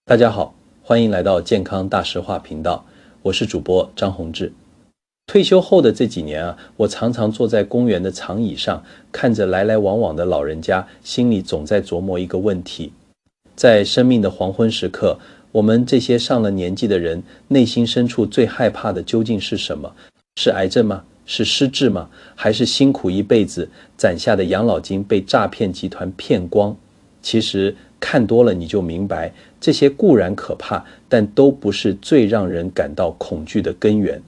大家好，欢迎来到健康大实话频道，我是主播张宏志。退休后的这几年我常常坐在公园的长椅上，看着来来往往的老人家，心里总在琢磨一个问题：在生命的黄昏时刻，我们这些上了年纪的人，内心深处最害怕的究竟是什么？是癌症吗？是失智吗？还是辛苦一辈子攒下的养老金被诈骗集团骗光？其实看多了你就明白，这些固然可怕，但都不是最让人感到恐惧的根源。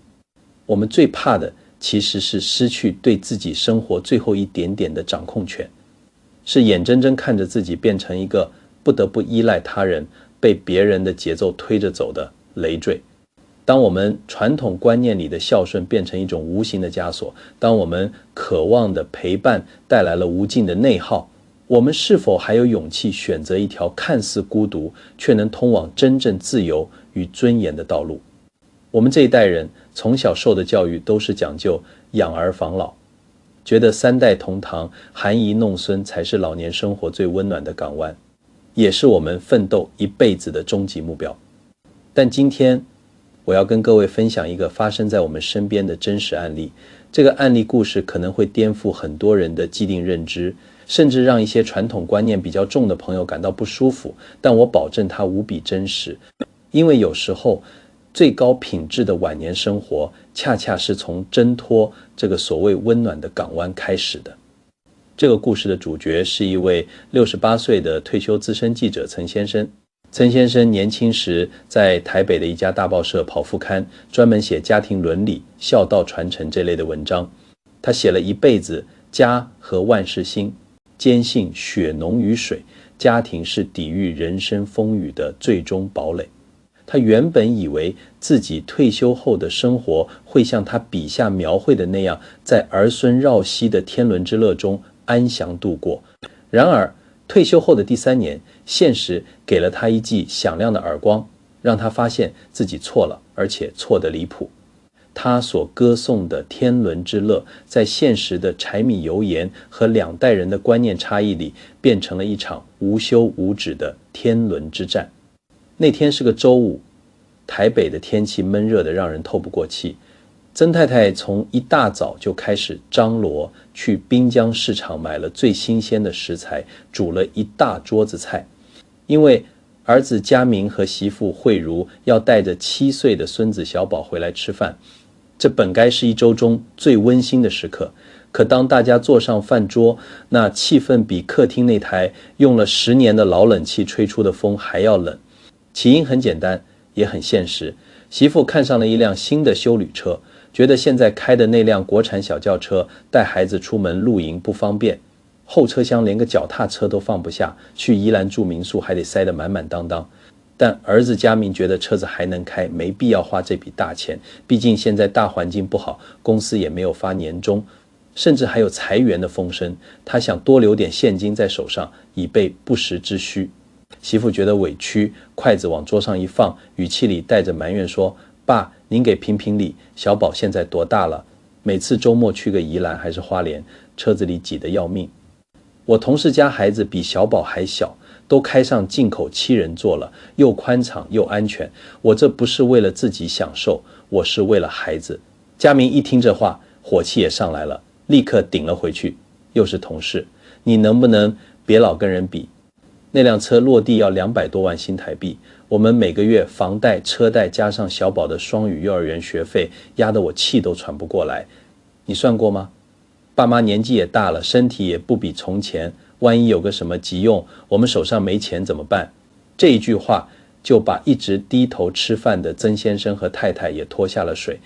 我们最怕的其实是失去对自己生活最后一点点的掌控权，是眼睁睁看着自己变成一个不得不依赖他人、被别人的节奏推着走的累赘。当我们传统观念里的孝顺变成一种无形的枷锁，当我们渴望的陪伴带来了无尽的内耗，我们是否还有勇气选择一条看似孤独却能通往真正自由与尊严的道路？我们这一代人从小受的教育都是讲究养儿防老，觉得三代同堂、含饴弄孙才是老年生活最温暖的港湾，也是我们奋斗一辈子的终极目标。但今天我要跟各位分享一个发生在我们身边的真实案例，这个案例故事可能会颠覆很多人的既定认知，甚至让一些传统观念比较重的朋友感到不舒服，但我保证它无比真实。因为有时候最高品质的晚年生活恰恰是从挣脱这个所谓温暖的港湾开始的。这个故事的主角是一位68岁的退休资深记者曾先生。曾先生年轻时在台北的一家大报社跑副刊，专门写家庭伦理、孝道传承这类的文章。他写了一辈子家和万事兴，坚信血浓于水，家庭是抵御人生风雨的最终堡垒。他原本以为自己退休后的生活会像他笔下描绘的那样，在儿孙绕膝的天伦之乐中安详度过。然而退休后的第3年，现实给了他一记响亮的耳光，让他发现自己错了，而且错得离谱。他所歌颂的天伦之乐，在现实的柴米油盐和2代人的观念差异里，变成了一场无休无止的天伦之战。那天是个周五，台北的天气闷热的让人透不过气。曾太太从一大早就开始张罗去滨江市场买了最新鲜的食材，煮了一大桌子菜。因为儿子佳明和媳妇慧茹要带着7岁的孙子小宝回来吃饭，这本该是一周中最温馨的时刻。可当大家坐上饭桌，那气氛比客厅那台用了10年的老冷气吹出的风还要冷。起因很简单，也很现实。媳妇看上了一辆新的休旅车，觉得现在开的那辆国产小轿车带孩子出门露营不方便，后车厢连个脚踏车都放不下，去宜兰住民宿还得塞得满满当当。但儿子佳明觉得车子还能开，没必要花这笔大钱，毕竟现在大环境不好，公司也没有发年终，甚至还有裁员的风声，他想多留点现金在手上，以备不时之需。媳妇觉得委屈，筷子往桌上一放，语气里带着埋怨说：爸，您给评评理，小宝现在多大了？每次周末去个宜兰还是花莲，车子里挤得要命。我同事家孩子比小宝还小，都开上进口7人座了，又宽敞又安全。我这不是为了自己享受，我是为了孩子。佳明一听这话，火气也上来了，立刻顶了回去。又是同事，你能不能别老跟人比？那辆车落地要200多万新台币，我们每个月房贷、车贷加上小宝的双语幼儿园学费，压得我气都喘不过来。你算过吗？爸妈年纪也大了，身体也不比从前，万一有个什么急用，我们手上没钱怎么办？这一句话就把一直低头吃饭的曾先生和太太也拖下了水。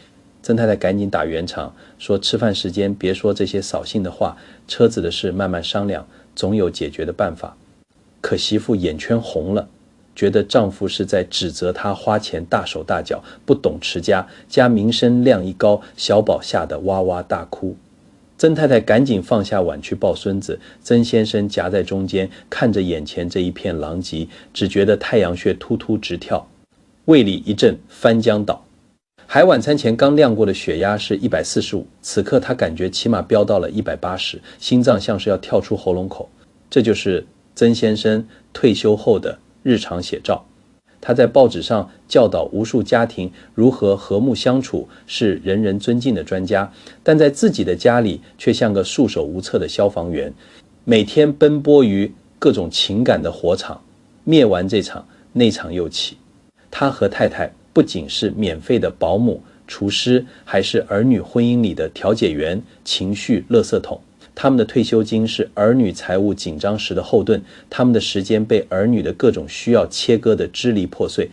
曾太太赶紧打圆场，说吃饭时间别说这些扫兴的话，车子的事慢慢商量，总有解决的办法。可媳妇眼圈红了，觉得丈夫是在指责她花钱大手大脚，不懂持家，加名声亮一高，小宝吓得哇哇大哭。曾太太赶紧放下碗去抱孙子，曾先生夹在中间，看着眼前这一片狼藉，只觉得太阳穴突突直跳，胃里一阵翻江倒。还晚餐前刚量过的血压是145，此刻他感觉起码飙到了180，心脏像是要跳出喉咙口。这就是曾先生退休后的日常写照。他在报纸上教导无数家庭如何和睦相处，是人人尊敬的专家，但在自己的家里却像个束手无策的消防员，每天奔波于各种情感的火场，灭完这场，那场又起。他和太太不仅是免费的保姆、厨师，还是儿女婚姻里的调解员、情绪垃圾桶。他们的退休金是儿女财务紧张时的后盾，他们的时间被儿女的各种需要切割得支离破碎。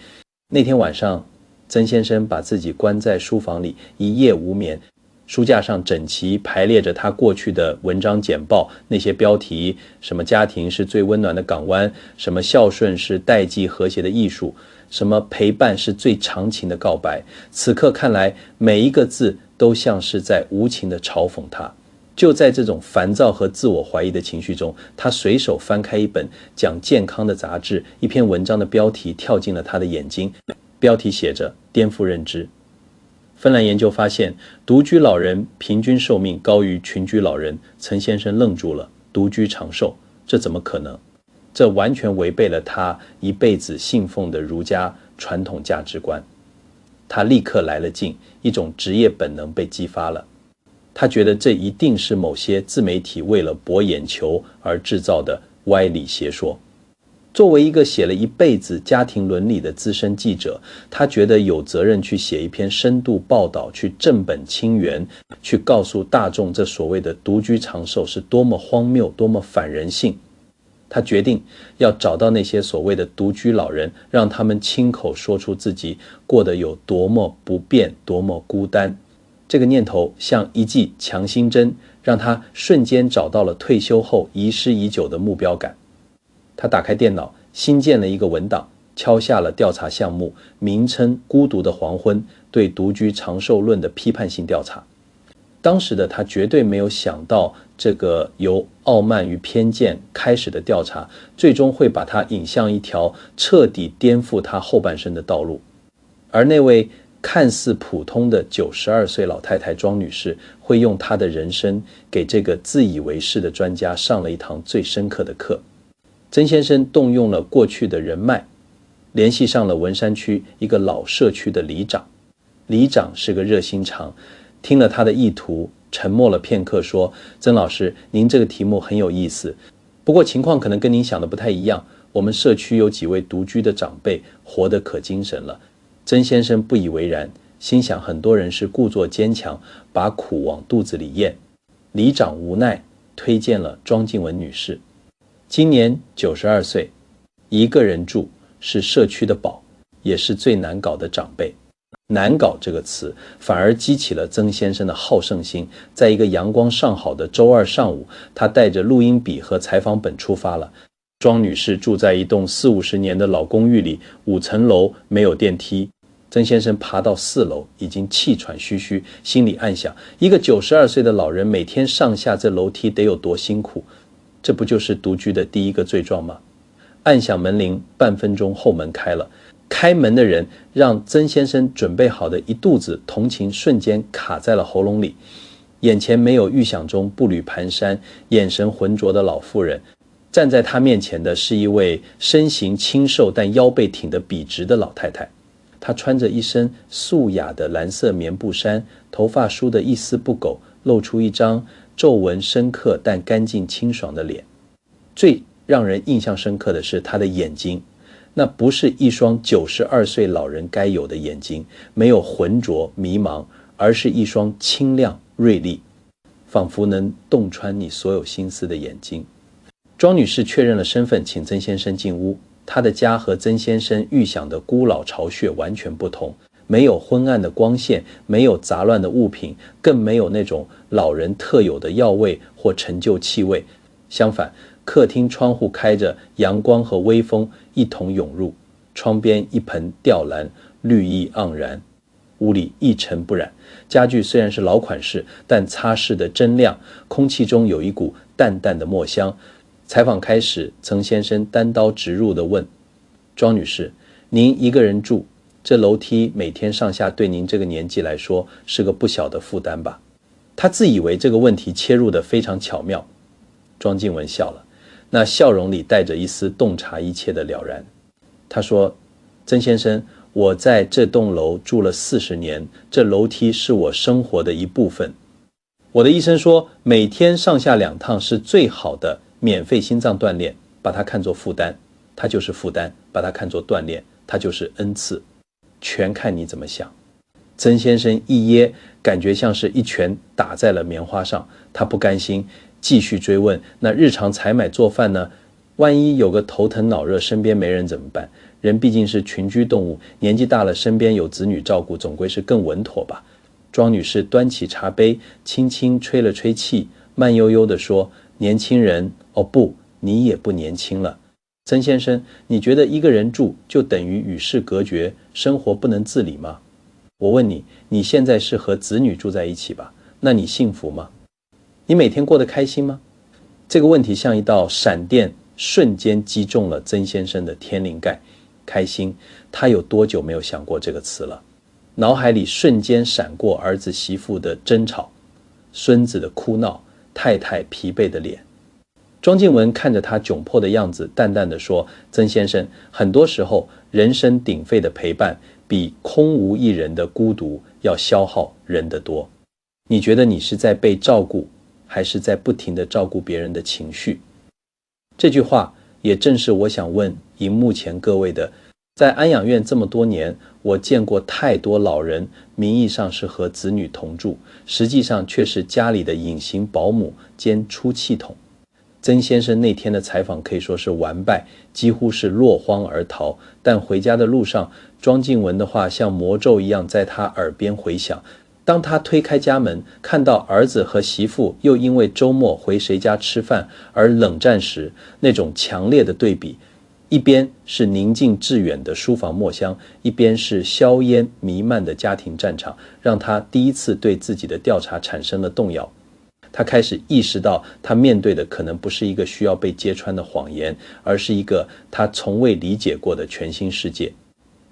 那天晚上，曾先生把自己关在书房里，一夜无眠。书架上整齐排列着他过去的文章简报，那些标题，什么家庭是最温暖的港湾，什么孝顺是代际和谐的艺术，什么陪伴是最长情的告白。此刻看来，每一个字都像是在无情地嘲讽他。就在这种烦躁和自我怀疑的情绪中，他随手翻开一本讲健康的杂志，一篇文章的标题跳进了他的眼睛，标题写着颠覆认知。芬兰研究发现，独居老人平均寿命高于群居老人。曾先生愣住了，独居长寿，这怎么可能？这完全违背了他一辈子信奉的儒家传统价值观。他立刻来了劲，一种职业本能被激发了。他觉得这一定是某些自媒体为了博眼球而制造的歪理邪说。作为一个写了一辈子家庭伦理的资深记者，他觉得有责任去写一篇深度报道，去正本清源，去告诉大众这所谓的独居长寿是多么荒谬，多么反人性。他决定要找到那些所谓的独居老人，让他们亲口说出自己过得有多么不便，多么孤单。这个念头像一剂强心针，让他瞬间找到了退休后遗失已久的目标感。他打开电脑，新建了一个文档，敲下了调查项目，名称《孤独的黄昏》，对独居长寿论的批判性调查。当时的他绝对没有想到，这个由傲慢与偏见开始的调查，最终会把他引向一条彻底颠覆他后半生的道路。而那位看似普通的92岁老太太庄女士，会用她的人生给这个自以为是的专家上了一堂最深刻的课。曾先生动用了过去的人脉，联系上了文山区一个老社区的里长。里长是个热心肠，听了他的意图，沉默了片刻，说：曾老师，您这个题目很有意思，不过情况可能跟您想的不太一样。我们社区有几位独居的长辈，活得可精神了。曾先生不以为然，心想很多人是故作坚强，把苦往肚子里咽。里长无奈，推荐了庄静文女士。今年92岁，一个人住，是社区的宝，也是最难搞的长辈。难搞这个词反而激起了曾先生的好胜心。在一个阳光尚好的周二上午，他带着录音笔和采访本出发了。庄女士住在一栋40-50年的老公寓里，5层楼，没有电梯。曾先生爬到4楼，已经气喘吁吁，心里暗想，一个92岁的老人每天上下这楼梯得有多辛苦，这不就是独居的第一个罪状吗？按响门铃，半分钟后门开了。开门的人让曾先生准备好的一肚子同情瞬间卡在了喉咙里。眼前没有预想中步履蹒跚、眼神浑浊的老妇人，站在他面前的是一位身形清瘦但腰背挺得笔直的老太太。她穿着一身素雅的蓝色棉布衫，头发梳得一丝不苟，露出一张皱纹深刻但干净清爽的脸。最让人印象深刻的是她的眼睛，那不是一双92岁老人该有的眼睛，没有浑浊迷茫，而是一双清亮锐利，仿佛能洞穿你所有心思的眼睛。庄女士确认了身份，请曾先生进屋。她的家和曾先生预想的孤老巢穴完全不同，没有昏暗的光线，没有杂乱的物品，更没有那种老人特有的药味或陈旧气味。相反，客厅窗户开着，阳光和微风一同涌入，窗边一盆吊兰，绿意盎然，屋里一尘不染。家具虽然是老款式，但擦拭得真亮，空气中有一股淡淡的墨香。采访开始，曾先生单刀直入地问庄女士，您一个人住，这楼梯每天上下对您这个年纪来说是个不小的负担吧？他自以为这个问题切入得非常巧妙。庄静文笑了，那笑容里带着一丝洞察一切的了然。他说，曾先生，我在这栋楼住了40年，这楼梯是我生活的一部分。我的医生说，每天上下2趟是最好的免费心脏锻炼，把它看作负担，它就是负担；把它看作锻炼，它就是恩赐，全看你怎么想。曾先生一噎，感觉像是一拳打在了棉花上，他不甘心，继续追问，那日常采买做饭呢？万一有个头疼脑热，身边没人怎么办？人毕竟是群居动物，年纪大了，身边有子女照顾，总归是更稳妥吧。庄女士端起茶杯，轻轻吹了吹气，慢悠悠地说，年轻人，哦不，你也不年轻了。曾先生，你觉得一个人住就等于与世隔绝，生活不能自理吗？我问你，你现在是和子女住在一起吧？那你幸福吗？你每天过得开心吗？这个问题像一道闪电，瞬间击中了曾先生的天灵盖。开心，他有多久没有想过这个词了？脑海里瞬间闪过儿子媳妇的争吵，孙子的哭闹，太太疲惫的脸。庄静雯看着他窘迫的样子，淡淡地说，曾先生，很多时候人声鼎沸的陪伴比空无一人的孤独要消耗人的多。你觉得你是在被照顾，还是在不停地照顾别人的情绪？这句话也正是我想问荧幕前各位的。在安养院这么多年，我见过太多老人名义上是和子女同住，实际上却是家里的隐形保姆兼出气筒。曾先生那天的采访可以说是完败，几乎是落荒而逃，但回家的路上，庄静雯的话像魔咒一样在他耳边回响。当他推开家门，看到儿子和媳妇又因为周末回谁家吃饭而冷战时，那种强烈的对比，一边是宁静致远的书房墨香，一边是硝烟弥漫的家庭战场，让他第一次对自己的调查产生了动摇。他开始意识到，他面对的可能不是一个需要被揭穿的谎言，而是一个他从未理解过的全新世界。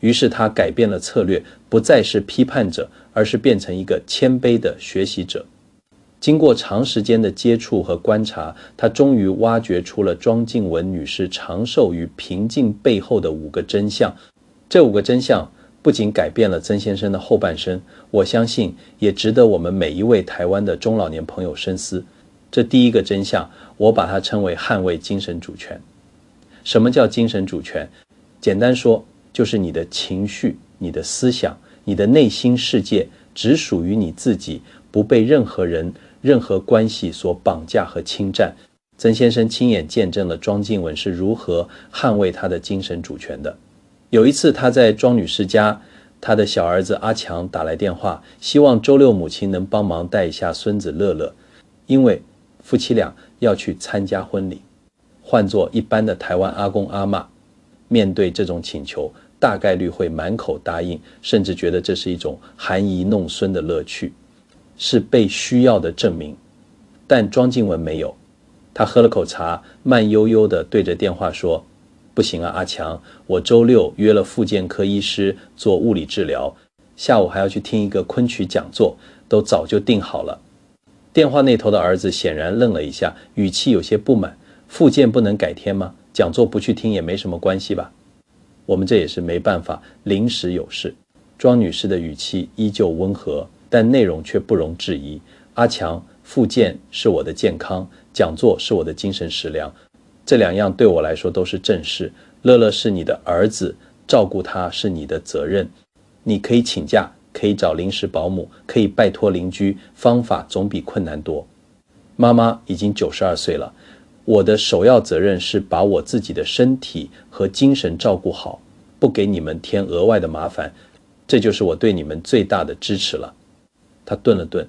于是他改变了策略，不再是批判者，而是变成一个谦卑的学习者。经过长时间的接触和观察，他终于挖掘出了庄静雯女士长寿与平静背后的5个真相。这5个真相不仅改变了曾先生的后半生，我相信也值得我们每一位台湾的中老年朋友深思。这第一个真相，我把它称为捍卫精神主权。什么叫精神主权？简单说，就是你的情绪、你的思想、你的内心世界只属于你自己，不被任何人、任何关系所绑架和侵占。曾先生亲眼见证了庄静雯是如何捍卫他的精神主权的。有一次他在庄女士家，他的小儿子阿强打来电话，希望周六母亲能帮忙带一下孙子乐乐，因为夫妻俩要去参加婚礼。换作一般的台湾阿公阿嬷，面对这种请求，大概率会满口答应，甚至觉得这是一种含饴弄孙的乐趣，是被需要的证明。但庄静雯没有，她喝了口茶，慢悠悠地对着电话说，不行啊，阿强，我周六约了复健科医师做物理治疗，下午还要去听一个昆曲讲座，都早就定好了。电话那头的儿子显然愣了一下，语气有些不满，复健不能改天吗？讲座不去听也没什么关系吧？我们这也是没办法，临时有事。庄女士的语气依旧温和，但内容却不容置疑。阿强，复健是我的健康，讲座是我的精神食粮，这2样对我来说都是正事。乐乐是你的儿子，照顾他是你的责任。你可以请假，可以找临时保姆，可以拜托邻居，方法总比困难多。妈妈已经92岁了，我的首要责任是把我自己的身体和精神照顾好，不给你们添额外的麻烦，这就是我对你们最大的支持了。他顿了顿，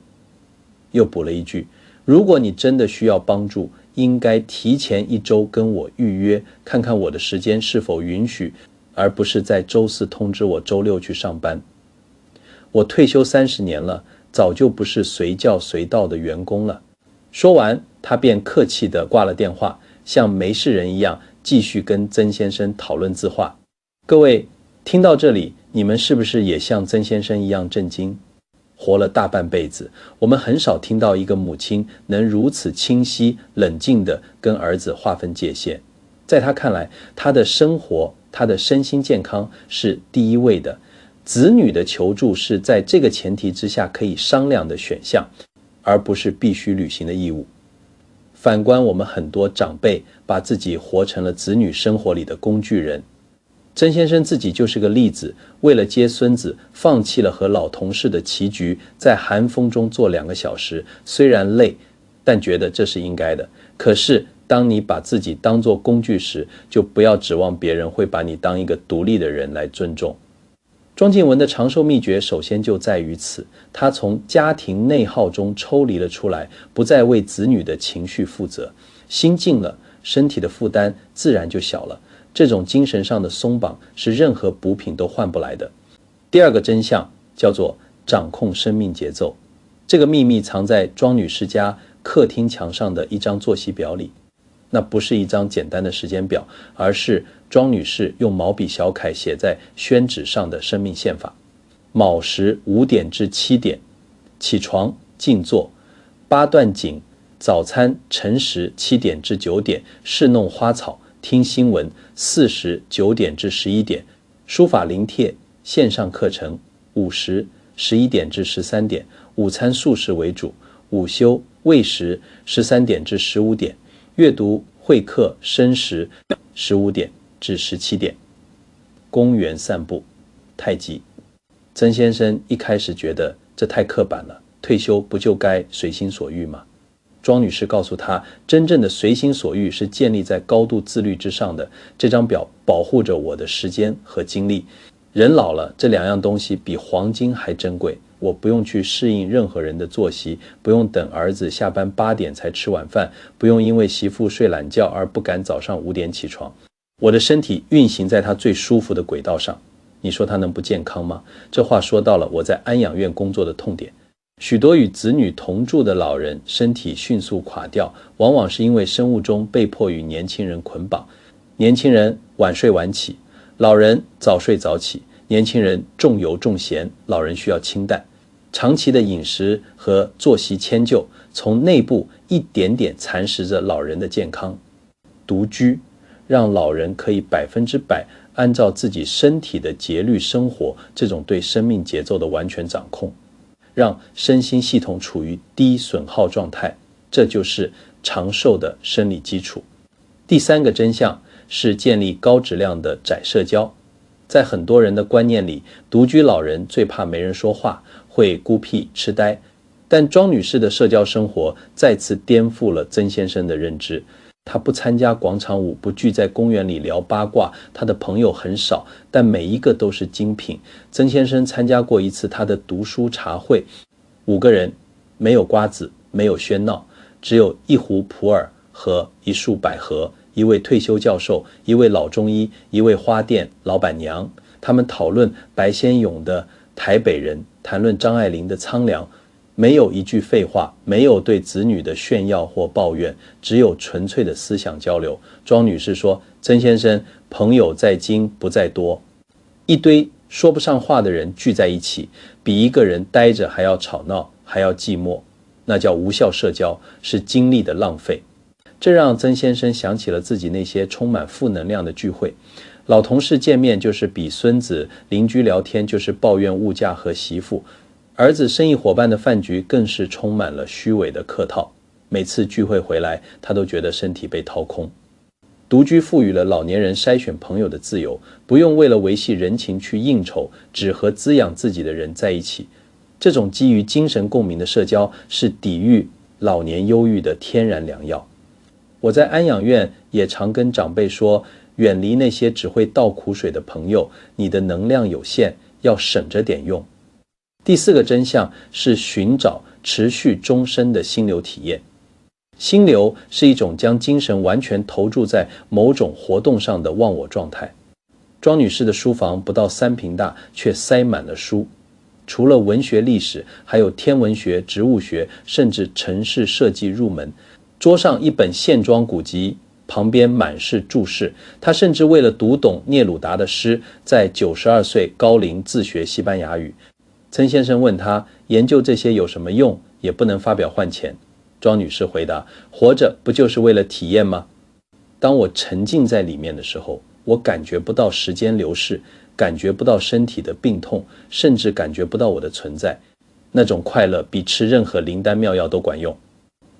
又补了一句，如果你真的需要帮助，应该提前1周跟我预约，看看我的时间是否允许，而不是在周4通知我周6去上班。我退休30年了，早就不是随叫随到的员工了。说完，他便客气地挂了电话，像没事人一样继续跟曾先生讨论字画。各位听到这里，你们是不是也像曾先生一样震惊？活了大半辈子，我们很少听到一个母亲能如此清晰冷静地跟儿子划分界限。在他看来，他的生活他的身心健康是第一位的。子女的求助是在这个前提之下可以商量的选项，而不是必须履行的义务。反观我们很多长辈把自己活成了子女生活里的工具人。曾先生自己就是个例子，为了接孙子，放弃了和老同事的棋局，在寒风中坐2个小时，虽然累，但觉得这是应该的。可是当你把自己当作工具时，就不要指望别人会把你当一个独立的人来尊重。庄敬文的长寿秘诀首先就在于此，他从家庭内耗中抽离了出来，不再为子女的情绪负责，心静了，身体的负担自然就小了。这种精神上的松绑是任何补品都换不来的。第二个真相叫做掌控生命节奏，这个秘密藏在庄女士家客厅墙上的一张作息表里。那不是一张简单的时间表，而是庄女士用毛笔小楷写在宣纸上的生命宪法。卯时5点至7点起床静坐，8段锦，早餐晨时7点至9点侍弄花草听新闻，4时9点至11点书法临帖线上课程，5时11点至13点午餐素食为主，午休未时13点至15点阅读会客申时15点至17点公园散步太极。曾先生一开始觉得这太刻板了，退休不就该随心所欲吗？庄女士告诉他，真正的随心所欲是建立在高度自律之上的。这张表保护着我的时间和精力，人老了，这2样东西比黄金还珍贵。我不用去适应任何人的作息，不用等儿子下班8点才吃晚饭，不用因为媳妇睡懒觉而不敢早上5点起床。我的身体运行在他最舒服的轨道上，你说他能不健康吗？这话说到了我在安养院工作的痛点。许多与子女同住的老人身体迅速垮掉，往往是因为生物钟被迫与年轻人捆绑。年轻人晚睡晚起，老人早睡早起。年轻人重油重咸，老人需要清淡。长期的饮食和作息迁就，从内部一点点蚕食着老人的健康。独居让老人可以100%按照自己身体的节律生活，这种对生命节奏的完全掌控，让身心系统处于低损耗状态，这就是长寿的生理基础。第3个真相是建立高质量的窄社交。在很多人的观念里，独居老人最怕没人说话，会孤僻痴呆。但庄女士的社交生活再次颠覆了曾先生的认知。她不参加广场舞，不聚在公园里聊八卦，她的朋友很少，但每一个都是精品。曾先生参加过一次他的读书茶会，5个人，没有瓜子，没有喧闹，只有一壶普洱和一束百合，一位退休教授，一位老中医，一位花店老板娘。他们讨论白先勇的台北人，谈论张爱玲的苍凉，没有一句废话，没有对子女的炫耀或抱怨，只有纯粹的思想交流。庄女士说，曾先生朋友在精不在多，一堆说不上话的人聚在一起，比一个人待着还要吵闹，还要寂寞，那叫无效社交，是精力的浪费。这让曾先生想起了自己那些充满负能量的聚会，老同事见面就是比孙子，邻居聊天就是抱怨物价和媳妇，儿子生意伙伴的饭局更是充满了虚伪的客套。每次聚会回来，他都觉得身体被掏空。独居赋予了老年人筛选朋友的自由，不用为了维系人情去应酬，只和滋养自己的人在一起。这种基于精神共鸣的社交是抵御老年忧郁的天然良药。我在安养院也常跟长辈说，远离那些只会倒苦水的朋友，你的能量有限，要省着点用。第4个真相是寻找持续终身的心流体验。心流是一种将精神完全投注在某种活动上的忘我状态。庄女士的书房不到3平大，却塞满了书，除了文学历史，还有天文学、植物学，甚至城市设计入门。桌上一本线装古籍，旁边满是注释。他甚至为了读懂聂鲁达的诗，在92岁高龄自学西班牙语。曾先生问他，研究这些有什么用？也不能发表换钱。庄女士回答，活着不就是为了体验吗？当我沉浸在里面的时候，我感觉不到时间流逝，感觉不到身体的病痛，甚至感觉不到我的存在。那种快乐比吃任何灵丹妙药都管用。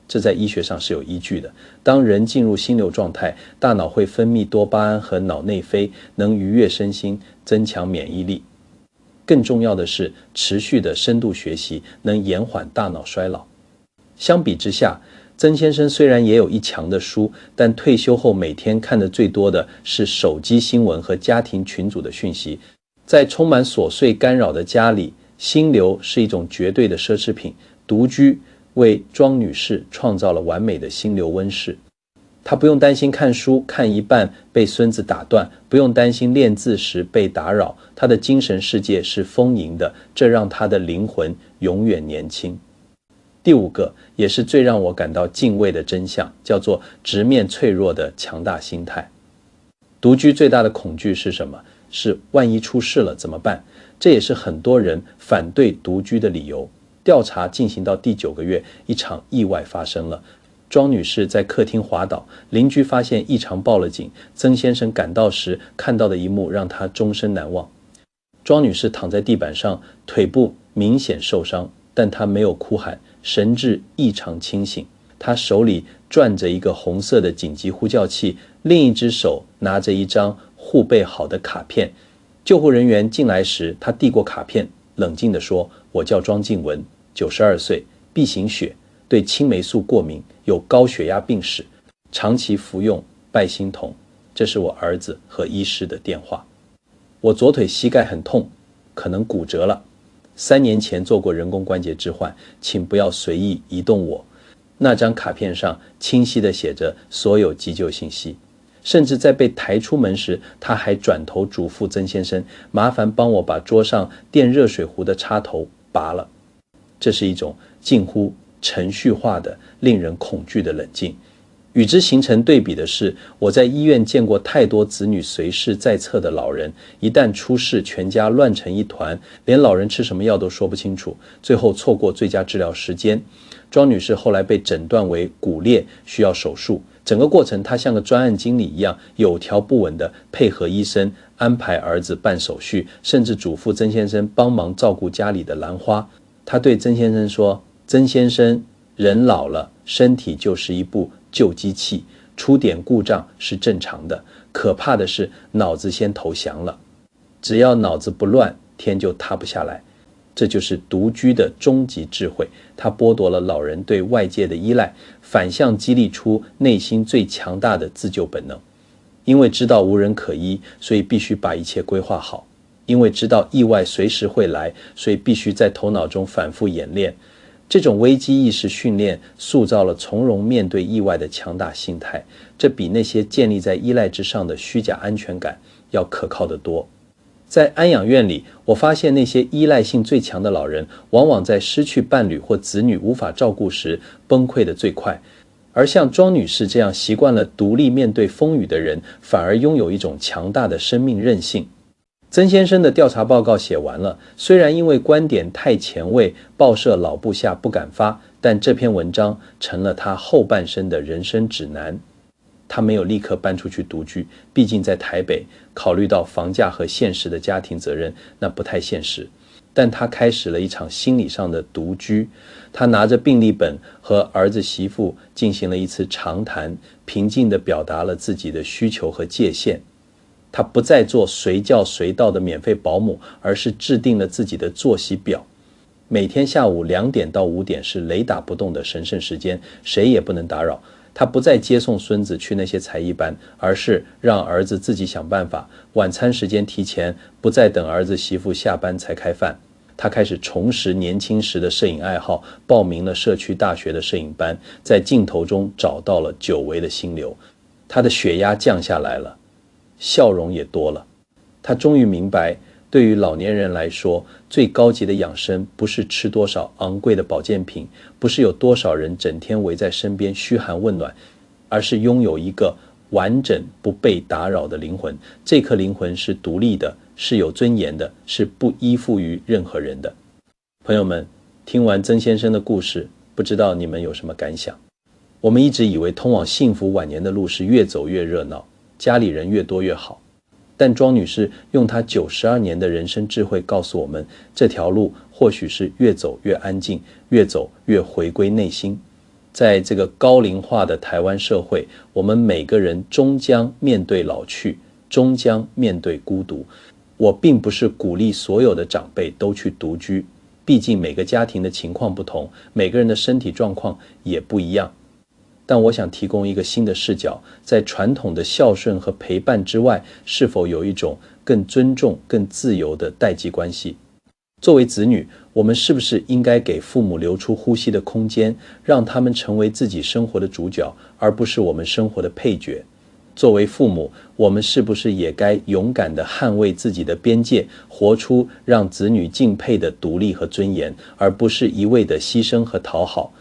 这在医学上是有依据的。当人进入心流状态，大脑会分泌多巴胺和脑内啡，能愉悦身心，增强免疫力。更重要的是，持续的深度学习能延缓大脑衰老。相比之下，曾先生虽然也有一墙的书，但退休后每天看的最多的是手机新闻和家庭群组的讯息。在充满琐碎干扰的家里，心流是一种绝对的奢侈品。独居为庄女士创造了完美的心流温室。她不用担心看书看一半被孙子打断，不用担心练字时被打扰，她的精神世界是丰盈的，这让她的灵魂永远年轻。第五个，也是最让我感到敬畏的真相，叫做直面脆弱的强大心态。独居最大的恐惧是什么？是万一出事了怎么办？这也是很多人反对独居的理由。调查进行到第9个月，一场意外发生了。庄女士在客厅滑倒，邻居发现异常报了警。曾先生赶到时看到的一幕让他终身难忘。庄女士躺在地板上，腿部明显受伤，但她没有哭喊，神志异常清醒。她手里攥着一个红色的紧急呼叫器，另一只手拿着一张护备好的卡片。救护人员进来时，她递过卡片，冷静地说：“我叫庄静文，92岁，B 型血，对青霉素过敏，有高血压病史，长期服用拜心酮。这是我儿子和医师的电话。我左腿膝盖很痛，可能骨折了。3年前做过人工关节置换，请不要随意移动我。”那张卡片上清晰地写着所有急救信息。甚至在被抬出门时，他还转头嘱咐曾先生：“麻烦帮我把桌上电热水壶的插头拔了。”这是一种近乎程序化的、令人恐惧的冷静。与之形成对比的是，我在医院见过太多子女随侍在侧的老人，一旦出事，全家乱成一团，连老人吃什么药都说不清楚，最后错过最佳治疗时间。庄女士后来被诊断为骨裂，需要手术。整个过程，她像个专案经理一样，有条不紊地配合医生，安排儿子办手续，甚至嘱咐曾先生帮忙照顾家里的兰花。她对曾先生说：“曾先生，人老了，身体就是一部旧机器，出点故障是正常的，可怕的是脑子先投降了。只要脑子不乱，天就塌不下来。”这就是独居的终极智慧，它剥夺了老人对外界的依赖，反向激励出内心最强大的自救本能。因为知道无人可依，所以必须把一切规划好；因为知道意外随时会来，所以必须在头脑中反复演练。这种危机意识训练塑造了从容面对意外的强大心态，这比那些建立在依赖之上的虚假安全感要可靠得多。在安养院里，我发现那些依赖性最强的老人，往往在失去伴侣或子女无法照顾时崩溃得最快，而像庄女士这样习惯了独立面对风雨的人，反而拥有一种强大的生命韧性。曾先生的调查报告写完了，虽然因为观点太前卫，报社老部下不敢发，但这篇文章成了他后半生的人生指南。他没有立刻搬出去独居，毕竟在台北，考虑到房价和现实的家庭责任，那不太现实。但他开始了一场心理上的独居。他拿着病历本和儿子媳妇进行了一次长谈，平静地表达了自己的需求和界限。他不再做随叫随到的免费保姆，而是制定了自己的作息表。每天下午2点到5点是雷打不动的神圣时间，谁也不能打扰。他不再接送孙子去那些才艺班，而是让儿子自己想办法。晚餐时间提前，不再等儿子媳妇下班才开饭。他开始重拾年轻时的摄影爱好，报名了社区大学的摄影班，在镜头中找到了久违的心流。他的血压降下来了，笑容也多了。他终于明白，对于老年人来说，最高级的养生不是吃多少昂贵的保健品，不是有多少人整天围在身边嘘寒问暖，而是拥有一个完整不被打扰的灵魂。这颗灵魂是独立的，是有尊严的，是不依附于任何人的。朋友们，听完曾先生的故事，不知道你们有什么感想？我们一直以为通往幸福晚年的路是越走越热闹，家里人越多越好，但庄女士用她92年的人生智慧告诉我们，这条路或许是越走越安静，越走越回归内心。在这个高龄化的台湾社会，我们每个人终将面对老去，终将面对孤独。我并不是鼓励所有的长辈都去独居，毕竟每个家庭的情况不同，每个人的身体状况也不一样。但我想提供一个新的视角，在传统的孝顺和陪伴之外，是否有一种更尊重、更自由的代际关系？作为子女，我们是不是应该给父母留出呼吸的空间，让他们成为自己生活的主角，而不是我们生活的配角？作为父母，我们是不是也该勇敢地捍卫自己的边界，活出让子女敬佩的独立和尊严，而不是一味的牺牲和讨好？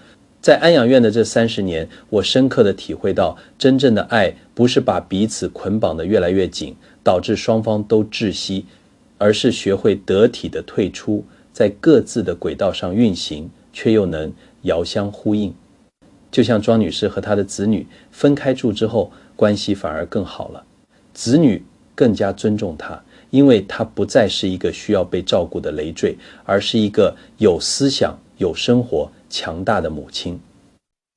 在安养院的这30年，我深刻地体会到，真正的爱不是把彼此捆绑得越来越紧，导致双方都窒息，而是学会得体地退出，在各自的轨道上运行，却又能遥相呼应。就像庄女士和她的子女分开住之后，关系反而更好了，子女更加尊重她，因为她不再是一个需要被照顾的累赘，而是一个有思想、有生活、强大的母亲。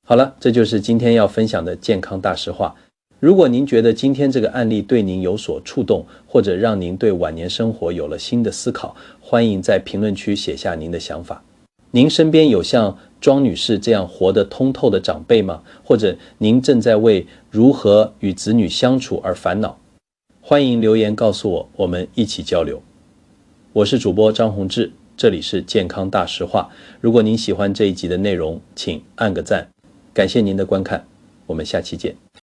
好了，这就是今天要分享的健康大实话。如果您觉得今天这个案例对您有所触动，或者让您对晚年生活有了新的思考，欢迎在评论区写下您的想法。您身边有像庄女士这样活得通透的长辈吗？或者您正在为如何与子女相处而烦恼？欢迎留言告诉我，我们一起交流。我是主播张宏志，这里是健康大实话。如果您喜欢这一集的内容，请按个赞，感谢您的观看，我们下期见。